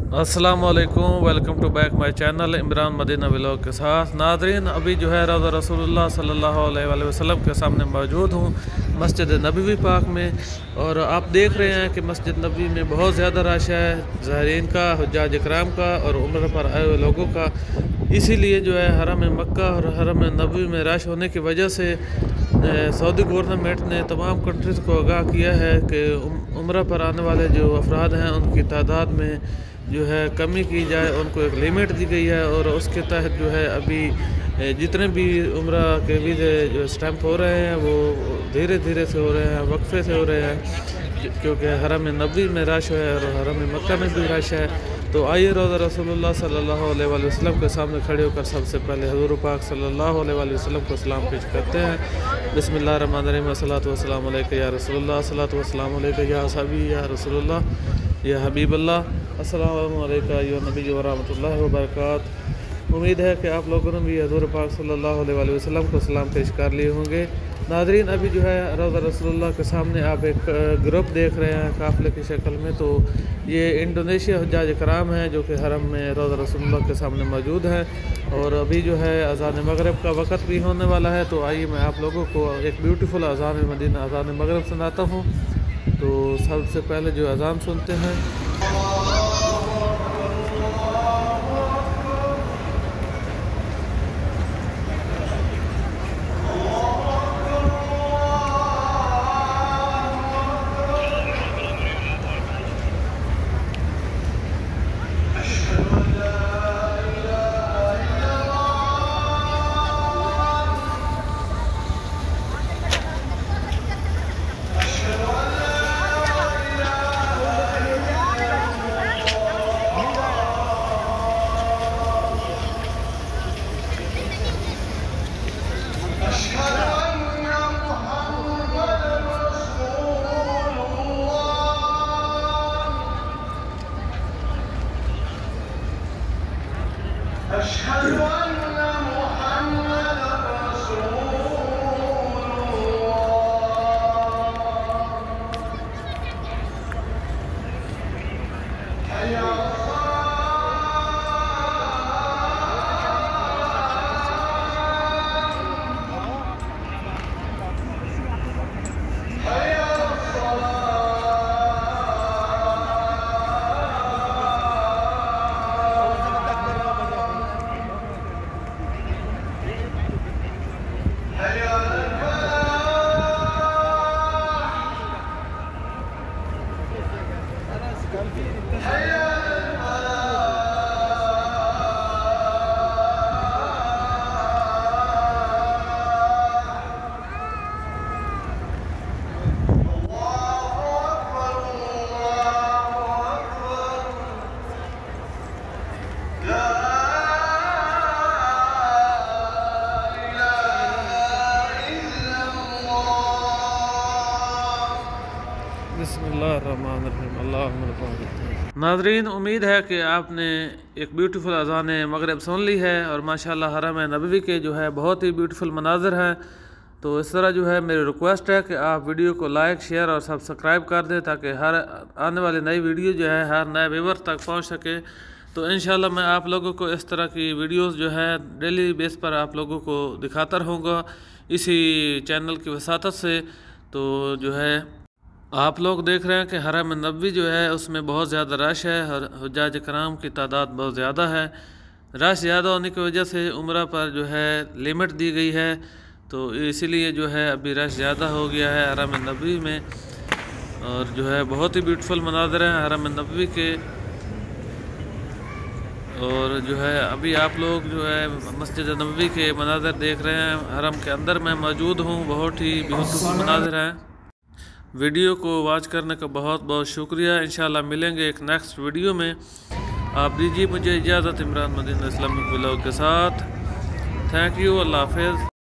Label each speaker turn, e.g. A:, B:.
A: अस्सलामुअलैकुम, welcome to back my channel Imran Madina vlog के साथ। नादरीन, अभी जो है रौज़ा रसूलुल्लाह सल्लल्लाहु अलैहि वसल्लम के सामने मौजूद हूँ मस्जिद नबवी पाक में। और आप देख रहे हैं कि मस्जिद नबवी में बहुत ज़्यादा रश है, ज़ायरीन का, हुज्जाज इकराम का और उम्र पर आए हुए लोगों का। इसीलिए जो है हरम मक्का और हरम नबवी में रश होने की वजह से सऊदी गवर्नमेंट ने तमाम कंट्रीज़ को आगाह किया है कि उम्र पर आने वाले जो अफराद हैं उनकी तादाद में जो है कमी की जाए। उनको एक लिमिट दी गई है और उसके तहत जो है अभी जितने भी उम्र के वीज़े जो स्टैंप हो रहे हैं वो धीरे धीरे से हो रहे हैं, वक्फे से हो रहे हैं, क्योंकि हरम नबवी में रश है और हरम मक्का में भी रश है। तो आइए रौज़ा रसूलुल्लाह सल्लल्लाहु अलैहि वसल्लम के सामने खड़े होकर सबसे पहले हुज़ूर पाक सल्लल्लाहु अलैहि वसल्लम को सलाम पेश करते हैं। बिस्मिल्लाहिर्रहमानिर्रहीम, अस्सलातु वस्सलामु अलैका या रसूलुल्लाह, अस्सलातु वस्सलामु अलैका या असहाबी या रसूलुल्लाह या हबीबल्लाह, अस्सलामु अलैका या नबी व रहमतुल्लाहि व बरकातहू। उम्मीद है कि आप लोगों ने भी हुज़ूर पाक सल्लल्लाहु अलैहि वसल्लम को सलाम पेश कर लिए होंगे। नाज़रीन, अभी जो है रौज़ा रसूलुल्लाह के सामने आप एक ग्रुप देख रहे हैं काफ़िले की शक्ल में। तो ये इंडोनेशिया हुज्जाज इकराम है जो कि हरम में रौज़ा रसूलुल्लाह के सामने मौजूद है। और अभी जो है अज़ान मगरिब का वक़्त भी होने वाला है। तो आइए मैं आप लोगों को एक ब्यूटीफुल अज़ान मदीना अज़ान मगरिब सुनाता हूँ। तो सबसे पहले जो अज़ान सुनते हैं। नाज़रीन, उम्मीद है कि आपने एक ब्यूटीफुल अज़ान मगरिब सुन ली है और माशाल्लाह हरम नबवी के जो है बहुत ही ब्यूटीफुल मनाज़र हैं। तो इस तरह जो है मेरी रिक्वेस्ट है कि आप वीडियो को लाइक, शेयर और सब्सक्राइब कर दें ताकि हर आने वाली नई वीडियो जो है हर नए व्यूअर तक पहुँच सके। तो इंशाल्लाह मैं आप लोगों को इस तरह की वीडियोस जो है डेली बेस पर आप लोगों को दिखाता रहूँगा इसी चैनल की वसातत से। तो जो है आप लोग देख रहे हैं कि हरम नबवी जो है उसमें बहुत ज़्यादा रश है और हुज्जाज इकराम की तादाद बहुत ज़्यादा है। रश ज़्यादा होने की वजह से उम्रा पर जो है लिमिट दी गई है। तो इसीलिए जो है अभी रश ज़्यादा हो गया है हरम नबवी में। और जो है बहुत ही ब्यूटीफुल मनाज़र हैं हरम नबवी के। और जो है अभी आप लोग जो है मस्जिद नबवी के मनाज़र देख रहे हैं। हरम के अंदर मैं मौजूद हूँ, बहुत ही ब्यूटीफुल मनाज़र हैं। वीडियो को वॉच करने का बहुत बहुत शुक्रिया। इंशाल्लाह मिलेंगे एक नेक्स्ट वीडियो में। आप दीजिए मुझे इजाज़त इमरान मदीना इस्लामिक व्लॉग के साथ। थैंक यू, अल्लाह हाफ़िज़।